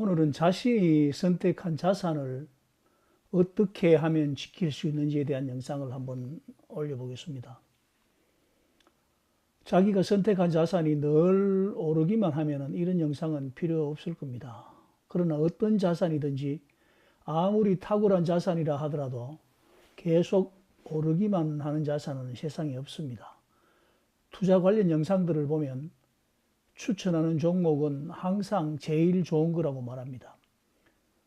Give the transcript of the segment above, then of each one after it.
오늘은 자신이 선택한 자산을 어떻게 하면 지킬 수 있는지에 대한 영상을 한번 올려보겠습니다. 자기가 선택한 자산이 늘 오르기만 하면 이런 영상은 필요 없을 겁니다. 그러나 어떤 자산이든지 아무리 탁월한 자산이라 하더라도 계속 오르기만 하는 자산은 세상에 없습니다. 투자 관련 영상들을 보면 추천하는 종목은 항상 제일 좋은 거라고 말합니다.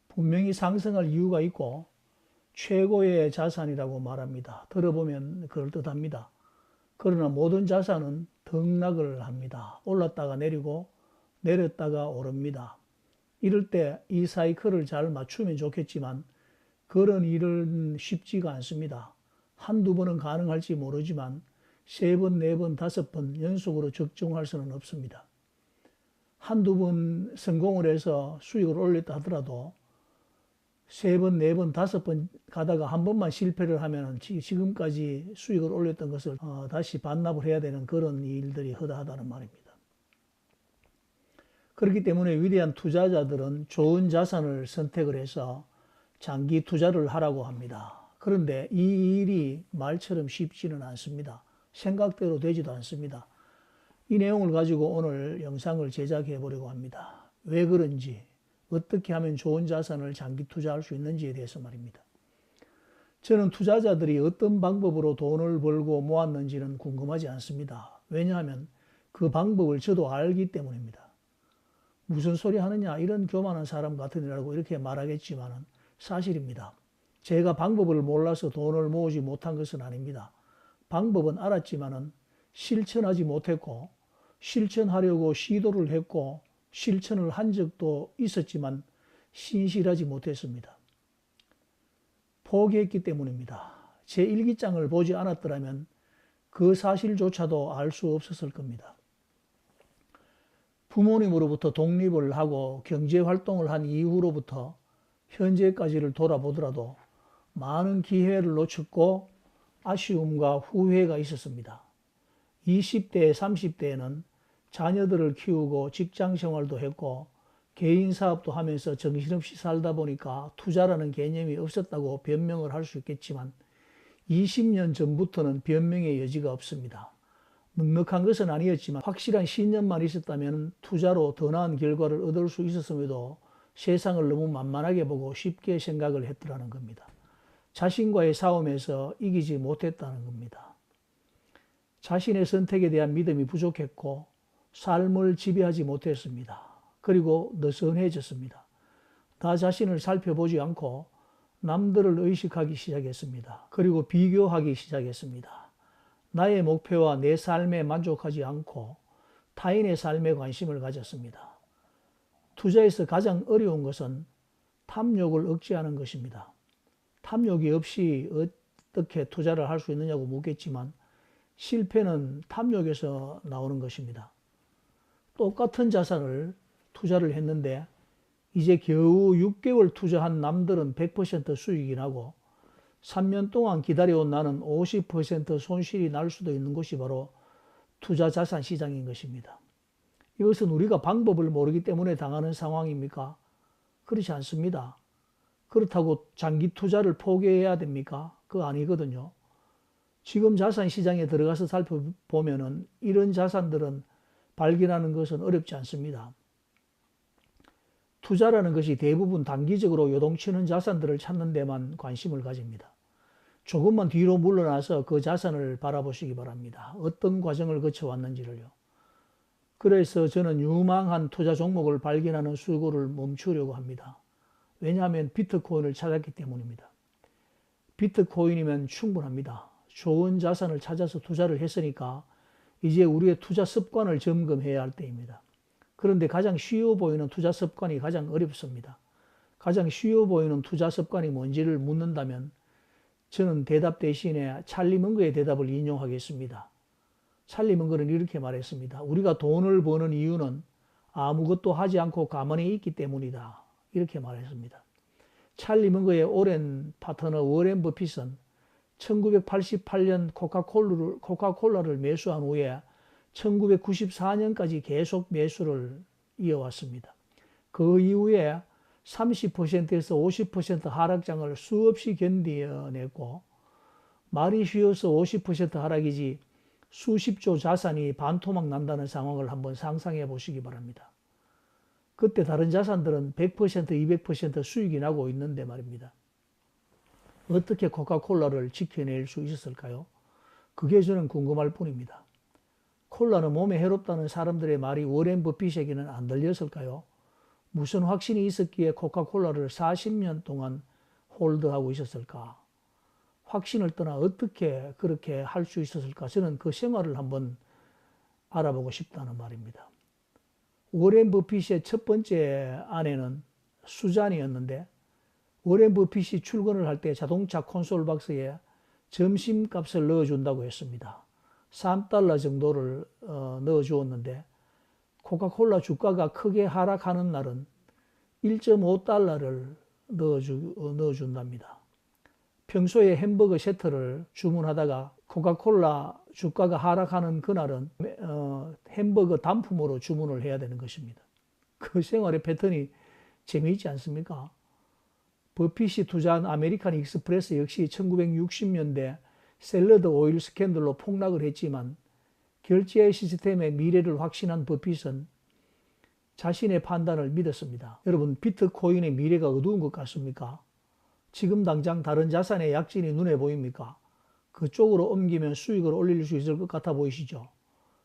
분명히 상승할 이유가 있고 최고의 자산이라고 말합니다. 들어보면 그럴듯합니다. 그러나 모든 자산은 등락을 합니다. 올랐다가 내리고 내렸다가 오릅니다. 이럴 때 이 사이클을 잘 맞추면 좋겠지만 그런 일은 쉽지가 않습니다. 한두 번은 가능할지 모르지만 3번, 4번, 5번 연속으로 적중할 수는 없습니다. 한두 번 성공을 해서 수익을 올렸다 하더라도 3번, 4번, 5번 가다가 한 번만 실패를 하면 지금까지 수익을 올렸던 것을 다시 반납을 해야 되는 그런 일들이 허다하다는 말입니다. 그렇기 때문에 위대한 투자자들은 좋은 자산을 선택을 해서 장기 투자를 하라고 합니다. 그런데 이 일이 말처럼 쉽지는 않습니다. 생각대로 되지도 않습니다. 이 내용을 가지고 오늘 영상을 제작해 보려고 합니다. 왜 그런지, 어떻게 하면 좋은 자산을 장기 투자할 수 있는지에 대해서 말입니다. 저는 투자자들이 어떤 방법으로 돈을 벌고 모았는지는 궁금하지 않습니다. 왜냐하면 그 방법을 저도 알기 때문입니다. 무슨 소리 하느냐, 이런 교만한 사람 같으니라고 이렇게 말하겠지만 사실입니다. 제가 방법을 몰라서 돈을 모으지 못한 것은 아닙니다. 방법은 알았지만 실천하지 못했고, 실천하려고 시도를 했고 실천을 한 적도 있었지만 신실하지 못했습니다. 포기했기 때문입니다. 제 일기장을 보지 않았더라면 그 사실조차도 알 수 없었을 겁니다. 부모님으로부터 독립을 하고 경제활동을 한 이후로부터 현재까지를 돌아보더라도 많은 기회를 놓쳤고 아쉬움과 후회가 있었습니다. 20대, 30대에는 자녀들을 키우고 직장 생활도 했고 개인 사업도 하면서 정신없이 살다 보니까 투자라는 개념이 없었다고 변명을 할 수 있겠지만 20년 전부터는 변명의 여지가 없습니다. 넉넉한 것은 아니었지만 확실한 신념만 있었다면 투자로 더 나은 결과를 얻을 수 있었음에도 세상을 너무 만만하게 보고 쉽게 생각을 했더라는 겁니다. 자신과의 싸움에서 이기지 못했다는 겁니다. 자신의 선택에 대한 믿음이 부족했고 삶을 지배하지 못했습니다. 그리고 느슨해졌습니다. 나 자신을 살펴보지 않고 남들을 의식하기 시작했습니다. 그리고 비교하기 시작했습니다. 나의 목표와 내 삶에 만족하지 않고 타인의 삶에 관심을 가졌습니다. 투자에서 가장 어려운 것은 탐욕을 억제하는 것입니다. 탐욕이 없이 어떻게 투자를 할 수 있느냐고 묻겠지만 실패는 탐욕에서 나오는 것입니다. 똑같은 자산을 투자를 했는데 이제 겨우 6개월 투자한 남들은 100% 수익이 나고 3년 동안 기다려온 나는 50% 손실이 날 수도 있는 것이 바로 투자 자산 시장인 것입니다. 이것은 우리가 방법을 모르기 때문에 당하는 상황입니까? 그렇지 않습니다. 그렇다고 장기 투자를 포기해야 됩니까? 그거 아니거든요. 지금 자산 시장에 들어가서 살펴보면 이런 자산들은 발견하는 것은 어렵지 않습니다. 투자라는 것이 대부분 단기적으로 요동치는 자산들을 찾는 데만 관심을 가집니다. 조금만 뒤로 물러나서 그 자산을 바라보시기 바랍니다. 어떤 과정을 거쳐왔는지를요. 그래서 저는 유망한 투자 종목을 발견하는 수고를 멈추려고 합니다. 왜냐하면 비트코인을 찾았기 때문입니다. 비트코인이면 충분합니다. 좋은 자산을 찾아서 투자를 했으니까 이제 우리의 투자 습관을 점검해야 할 때입니다. 그런데 가장 쉬워 보이는 투자 습관이 가장 어렵습니다. 가장 쉬워 보이는 투자 습관이 뭔지를 묻는다면 저는 대답 대신에 찰리 먼거의 대답을 인용하겠습니다. 찰리 먼거는 이렇게 말했습니다. 우리가 돈을 버는 이유는 아무것도 하지 않고 가만히 있기 때문이다. 이렇게 말했습니다. 찰리 먼거의 오랜 파트너 워렌 버핏은 1988년 코카콜라를 매수한 후에 1994년까지 계속 매수를 이어왔습니다. 그 이후에 30%에서 50% 하락장을 수없이 견뎌냈고, 말이 쉬워서 50% 하락이지 수십조 자산이 반토막 난다는 상황을 한번 상상해 보시기 바랍니다. 그때 다른 자산들은 100%, 200% 수익이 나고 있는데 말입니다. 어떻게 코카콜라를 지켜낼 수 있었을까요? 그게 저는 궁금할 뿐입니다. 콜라는 몸에 해롭다는 사람들의 말이 워렌 버핏에게는 안 들렸을까요? 무슨 확신이 있었기에 코카콜라를 40년 동안 홀드하고 있었을까? 확신을 떠나 어떻게 그렇게 할 수 있었을까? 저는 그 생활을 한번 알아보고 싶다는 말입니다. 워렌 버핏의 첫 번째 아내는 수잔이었는데, 워렌 버핏이 출근을 할 때 자동차 콘솔 박스에 점심값을 넣어준다고 했습니다. 3달러 정도를 넣어주었는데, 코카콜라 주가가 크게 하락하는 날은 1.5달러를 넣어준답니다. 평소에 햄버거 세트를 주문하다가 코카콜라 주가가 하락하는 그날은 햄버거 단품으로 주문을 해야 되는 것입니다. 그 생활의 패턴이 재미있지 않습니까? 버핏이 투자한 아메리칸 익스프레스 역시 1960년대 샐러드 오일 스캔들로 폭락을 했지만, 결제 시스템의 미래를 확신한 버핏은 자신의 판단을 믿었습니다. 여러분, 비트코인의 미래가 어두운 것 같습니까? 지금 당장 다른 자산의 약진이 눈에 보입니까? 그쪽으로 옮기면 수익을 올릴 수 있을 것 같아 보이시죠?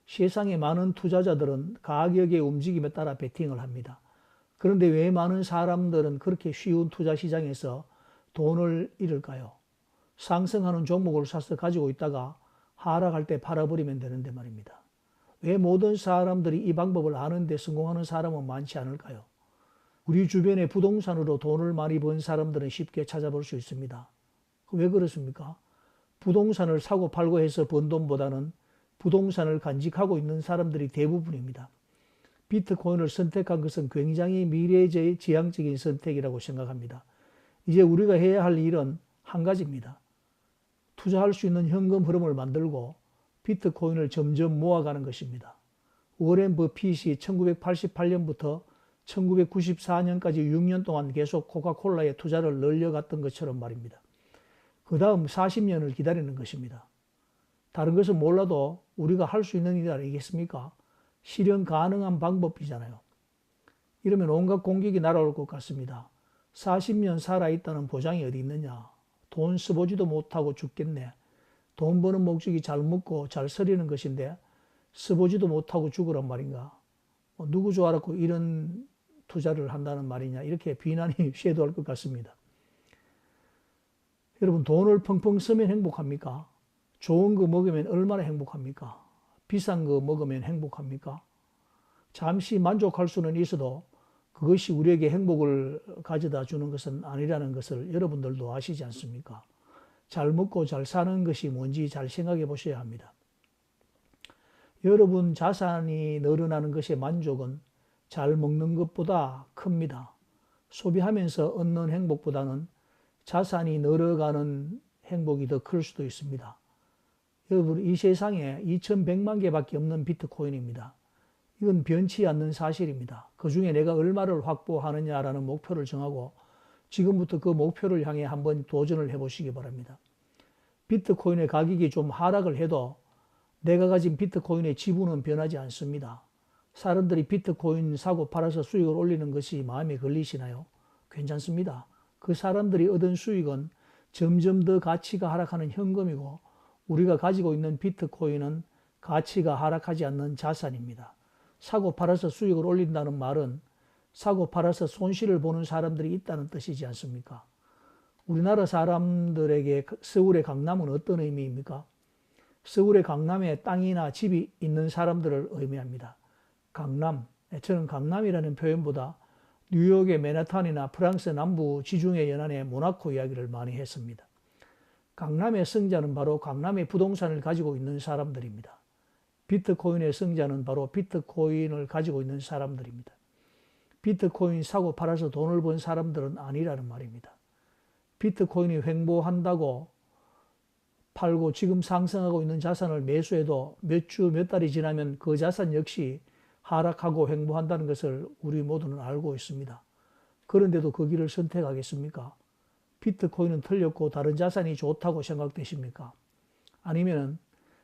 세상의 많은 투자자들은 가격의 움직임에 따라 베팅을 합니다. 그런데 왜 많은 사람들은 그렇게 쉬운 투자 시장에서 돈을 잃을까요? 상승하는 종목을 사서 가지고 있다가 하락할 때 팔아버리면 되는데 말입니다. 왜 모든 사람들이 이 방법을 아는데 성공하는 사람은 많지 않을까요? 우리 주변에 부동산으로 돈을 많이 번 사람들은 쉽게 찾아볼 수 있습니다. 왜 그렇습니까? 부동산을 사고 팔고 해서 번 돈보다는 부동산을 간직하고 있는 사람들이 대부분입니다. 비트코인을 선택한 것은 굉장히 미래지향적인 선택이라고 생각합니다. 이제 우리가 해야 할 일은 한 가지입니다. 투자할 수 있는 현금 흐름을 만들고 비트코인을 점점 모아가는 것입니다. 워렌 버핏이 1988년부터 1994년까지 6년 동안 계속 코카콜라에 투자를 늘려갔던 것처럼 말입니다. 그 다음 40년을 기다리는 것입니다. 다른 것은 몰라도 우리가 할 수 있는 일 아니겠습니까? 실현 가능한 방법이잖아요. 이러면 온갖 공격이 날아올 것 같습니다. 40년 살아있다는 보장이 어디 있느냐? 돈 써보지도 못하고 죽겠네. 돈 버는 목적이 잘 먹고 잘 서리는 것인데 써보지도 못하고 죽으란 말인가? 누구 줄 알았고 이런 투자를 한다는 말이냐? 이렇게 비난이 쇄도할 것 같습니다. 여러분, 돈을 펑펑 쓰면 행복합니까? 좋은 거 먹으면 얼마나 행복합니까? 비싼 거 먹으면 행복합니까? 잠시 만족할 수는 있어도 그것이 우리에게 행복을 가져다 주는 것은 아니라는 것을 여러분들도 아시지 않습니까? 잘 먹고 잘 사는 것이 뭔지 잘 생각해 보셔야 합니다. 여러분 자산이 늘어나는 것의 만족은 잘 먹는 것보다 큽니다. 소비하면서 얻는 행복보다는 자산이 늘어가는 행복이 더 클 수도 있습니다. 여러분, 이 세상에 2100만 개밖에 없는 비트코인입니다. 이건 변치 않는 사실입니다. 그 중에 내가 얼마를 확보하느냐라는 목표를 정하고 지금부터 그 목표를 향해 한번 도전을 해보시기 바랍니다. 비트코인의 가격이 좀 하락을 해도 내가 가진 비트코인의 지분은 변하지 않습니다. 사람들이 비트코인 사고 팔아서 수익을 올리는 것이 마음에 걸리시나요? 괜찮습니다. 그 사람들이 얻은 수익은 점점 더 가치가 하락하는 현금이고, 우리가 가지고 있는 비트코인은 가치가 하락하지 않는 자산입니다. 사고 팔아서 수익을 올린다는 말은 사고 팔아서 손실을 보는 사람들이 있다는 뜻이지 않습니까? 우리나라 사람들에게 서울의 강남은 어떤 의미입니까? 서울의 강남에 땅이나 집이 있는 사람들을 의미합니다. 강남, 저는 강남이라는 표현보다 뉴욕의 맨하탄이나 프랑스 남부 지중해 연안의 모나코 이야기를 많이 했습니다. 강남의 승자는 바로 강남의 부동산을 가지고 있는 사람들입니다. 비트코인의 승자는 바로 비트코인을 가지고 있는 사람들입니다. 비트코인 사고 팔아서 돈을 번 사람들은 아니라는 말입니다. 비트코인이 횡보한다고 팔고 지금 상승하고 있는 자산을 매수해도 몇 주, 몇 달이 지나면 그 자산 역시 하락하고 횡보한다는 것을 우리 모두는 알고 있습니다. 그런데도 그 길을 선택하겠습니까? 비트코인은 틀렸고 다른 자산이 좋다고 생각되십니까? 아니면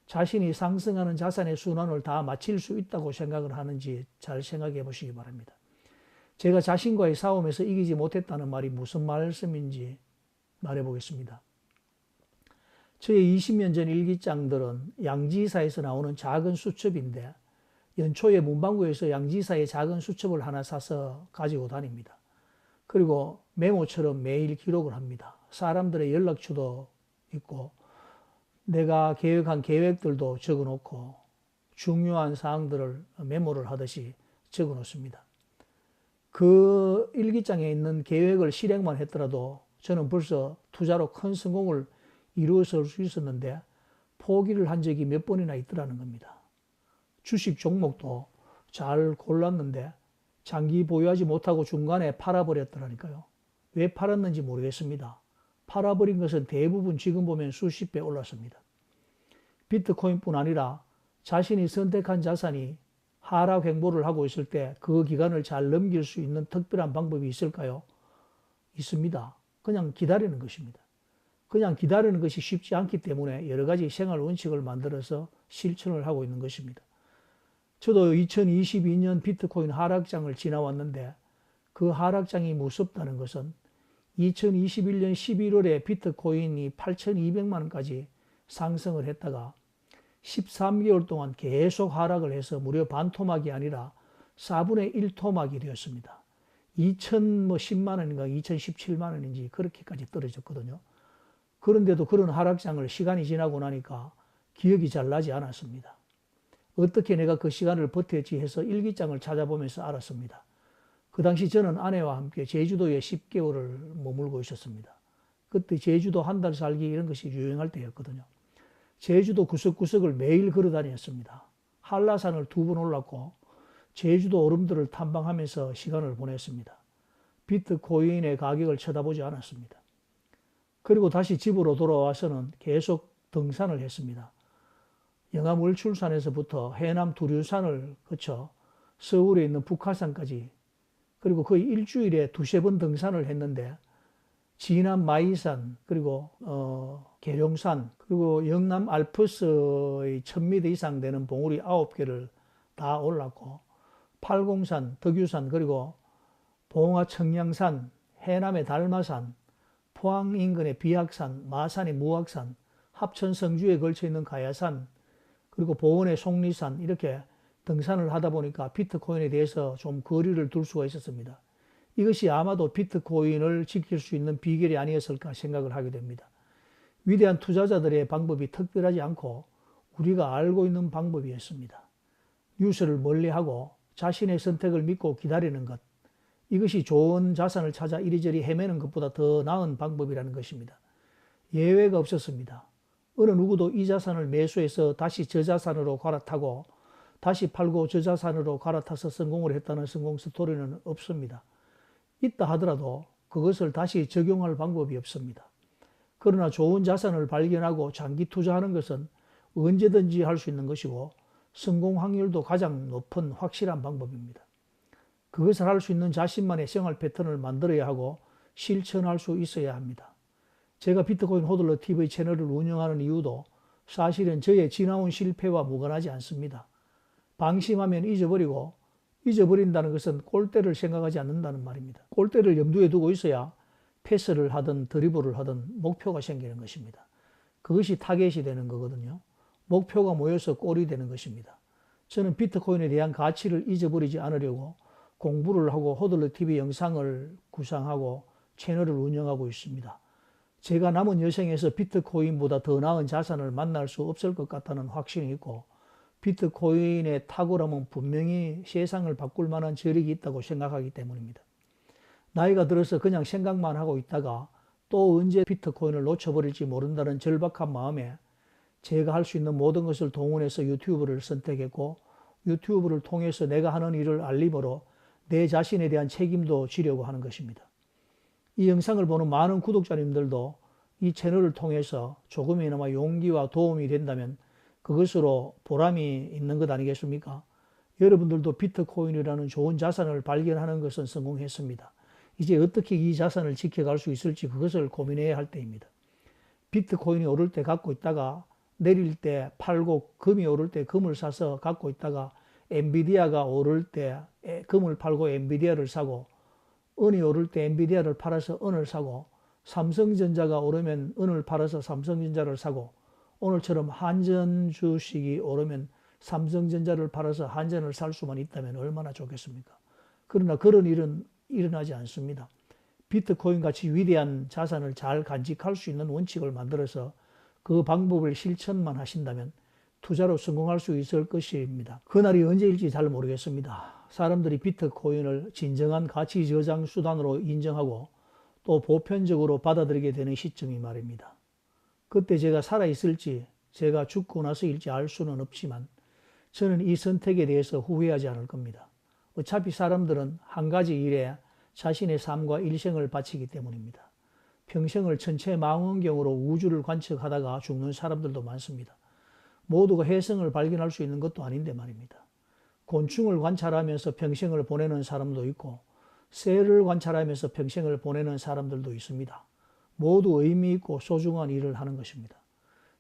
자신이 상승하는 자산의 순환을 다 마칠 수 있다고 생각을 하는지 잘 생각해 보시기 바랍니다. 제가 자신과의 싸움에서 이기지 못했다는 말이 무슨 말씀인지 말해 보겠습니다. 저의 20년 전 일기장들은 양지사에서 나오는 작은 수첩인데 연초에 문방구에서 양지사의 작은 수첩을 하나 사서 가지고 다닙니다. 그리고 메모처럼 매일 기록을 합니다. 사람들의 연락처도 있고 내가 계획한 계획들도 적어놓고 중요한 사항들을 메모를 하듯이 적어놓습니다. 그 일기장에 있는 계획을 실행만 했더라도 저는 벌써 투자로 큰 성공을 이루었을 수 있었는데 포기를 한 적이 몇 번이나 있더라는 겁니다. 주식 종목도 잘 골랐는데 장기 보유하지 못하고 중간에 팔아버렸더라니까요. 왜 팔았는지 모르겠습니다. 팔아버린 것은 대부분 지금 보면 수십 배 올랐습니다. 비트코인뿐 아니라 자신이 선택한 자산이 하락 횡보를 하고 있을 때 그 기간을 잘 넘길 수 있는 특별한 방법이 있을까요? 있습니다. 그냥 기다리는 것입니다. 그냥 기다리는 것이 쉽지 않기 때문에 여러 가지 생활 원칙을 만들어서 실천을 하고 있는 것입니다. 저도 2022년 비트코인 하락장을 지나왔는데 그 하락장이 무섭다는 것은 2021년 11월에 비트코인이 8,200만 원까지 상승을 했다가 13개월 동안 계속 하락을 해서 무려 반토막이 아니라 4분의 1 토막이 되었습니다. 2,010만 원인가 2,017만 원인지 그렇게까지 떨어졌거든요. 그런데도 그런 하락장을 시간이 지나고 나니까 기억이 잘 나지 않았습니다. 어떻게 내가 그 시간을 버텼지 해서 일기장을 찾아보면서 알았습니다. 그 당시 저는 아내와 함께 제주도에 10개월을 머물고 있었습니다. 그때 제주도 한 달 살기 이런 것이 유행할 때였거든요. 제주도 구석구석을 매일 걸어 다녔습니다. 한라산을 2번 올랐고 제주도 얼음들을 탐방하면서 시간을 보냈습니다. 비트코인의 가격을 쳐다보지 않았습니다. 그리고 다시 집으로 돌아와서는 계속 등산을 했습니다. 영암 월출산에서부터 해남 두류산을 거쳐 서울에 있는 북한산까지 그리고 거의 일주일에 2~3번 등산을 했는데 진안 마이산 그리고 계룡산 그리고 영남 알프스의 1000m 이상 되는 봉우리 9개를 다 올랐고 팔공산, 덕유산 그리고 봉화 청량산, 해남의 달마산, 포항 인근의 비학산, 마산의 무악산, 합천 성주에 걸쳐 있는 가야산 그리고 보원의 속리산 이렇게 등산을 하다 보니까 비트코인에 대해서 좀 거리를 둘 수가 있었습니다. 이것이 아마도 비트코인을 지킬 수 있는 비결이 아니었을까 생각을 하게 됩니다. 위대한 투자자들의 방법이 특별하지 않고 우리가 알고 있는 방법이었습니다. 뉴스를 멀리하고 자신의 선택을 믿고 기다리는 것, 이것이 좋은 자산을 찾아 이리저리 헤매는 것보다 더 나은 방법이라는 것입니다. 예외가 없었습니다. 어느 누구도 이 자산을 매수해서 다시 저 자산으로 갈아타고 다시 팔고 저 자산으로 갈아타서 성공을 했다는 성공 스토리는 없습니다. 있다 하더라도 그것을 다시 적용할 방법이 없습니다. 그러나 좋은 자산을 발견하고 장기 투자하는 것은 언제든지 할 수 있는 것이고 성공 확률도 가장 높은 확실한 방법입니다. 그것을 할 수 있는 자신만의 생활 패턴을 만들어야 하고 실천할 수 있어야 합니다. 제가 비트코인 호들러 TV 채널을 운영하는 이유도 사실은 저의 지나온 실패와 무관하지 않습니다. 방심하면 잊어버리고 잊어버린다는 것은 골대를 생각하지 않는다는 말입니다. 골대를 염두에 두고 있어야 패스를 하든 드리블을 하든 목표가 생기는 것입니다. 그것이 타겟이 되는 거거든요. 목표가 모여서 골이 되는 것입니다. 저는 비트코인에 대한 가치를 잊어버리지 않으려고 공부를 하고 호들러 TV 영상을 구상하고 채널을 운영하고 있습니다. 제가 남은 여생에서 비트코인보다 더 나은 자산을 만날 수 없을 것 같다는 확신이 있고 비트코인의 탁월함은 분명히 세상을 바꿀 만한 저력이 있다고 생각하기 때문입니다. 나이가 들어서 그냥 생각만 하고 있다가 또 언제 비트코인을 놓쳐버릴지 모른다는 절박한 마음에 제가 할 수 있는 모든 것을 동원해서 유튜브를 선택했고 유튜브를 통해서 내가 하는 일을 알림으로 내 자신에 대한 책임도 지려고 하는 것입니다. 이 영상을 보는 많은 구독자님들도 이 채널을 통해서 조금이나마 용기와 도움이 된다면 그것으로 보람이 있는 것 아니겠습니까? 여러분들도 비트코인이라는 좋은 자산을 발견하는 것은 성공했습니다. 이제 어떻게 이 자산을 지켜갈 수 있을지 그것을 고민해야 할 때입니다. 비트코인이 오를 때 갖고 있다가 내릴 때 팔고, 금이 오를 때 금을 사서 갖고 있다가 엔비디아가 오를 때 금을 팔고 엔비디아를 사고, 은이 오를 때 엔비디아를 팔아서 은을 사고, 삼성전자가 오르면 은을 팔아서 삼성전자를 사고, 오늘처럼 한전 주식이 오르면 삼성전자를 팔아서 한전을 살 수만 있다면 얼마나 좋겠습니까? 그러나 그런 일은 일어나지 않습니다. 비트코인 같이 위대한 자산을 잘 간직할 수 있는 원칙을 만들어서 그 방법을 실천만 하신다면 투자로 성공할 수 있을 것입니다. 그날이 언제일지 잘 모르겠습니다. 사람들이 비트코인을 진정한 가치 저장 수단으로 인정하고 또 보편적으로 받아들이게 되는 시점이 말입니다. 그때 제가 살아있을지 제가 죽고 나서일지 알 수는 없지만 저는 이 선택에 대해서 후회하지 않을 겁니다. 어차피 사람들은 한 가지 일에 자신의 삶과 일생을 바치기 때문입니다. 평생을 천체 망원경으로 우주를 관측하다가 죽는 사람들도 많습니다. 모두가 혜성을 발견할 수 있는 것도 아닌데 말입니다. 곤충을 관찰하면서 평생을 보내는 사람도 있고 새를 관찰하면서 평생을 보내는 사람들도 있습니다. 모두 의미 있고 소중한 일을 하는 것입니다.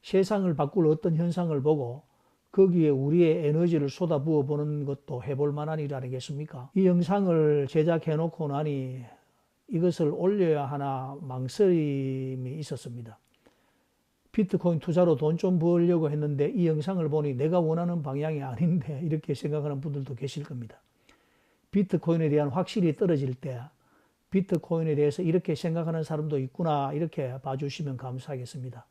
세상을 바꿀 어떤 현상을 보고 거기에 우리의 에너지를 쏟아부어 보는 것도 해볼 만한 일 아니겠습니까? 이 영상을 제작해 놓고 나니 이것을 올려야 하나 망설임이 있었습니다. 비트코인 투자로 돈 좀 벌려고 했는데 이 영상을 보니 내가 원하는 방향이 아닌데 이렇게 생각하는 분들도 계실 겁니다. 비트코인에 대한 확실히 떨어질 때 비트코인에 대해서 이렇게 생각하는 사람도 있구나 이렇게 봐주시면 감사하겠습니다.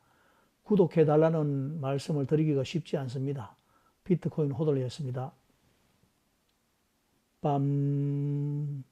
구독해달라는 말씀을 드리기가 쉽지 않습니다. 비트코인 호돌이었습니다. 빰.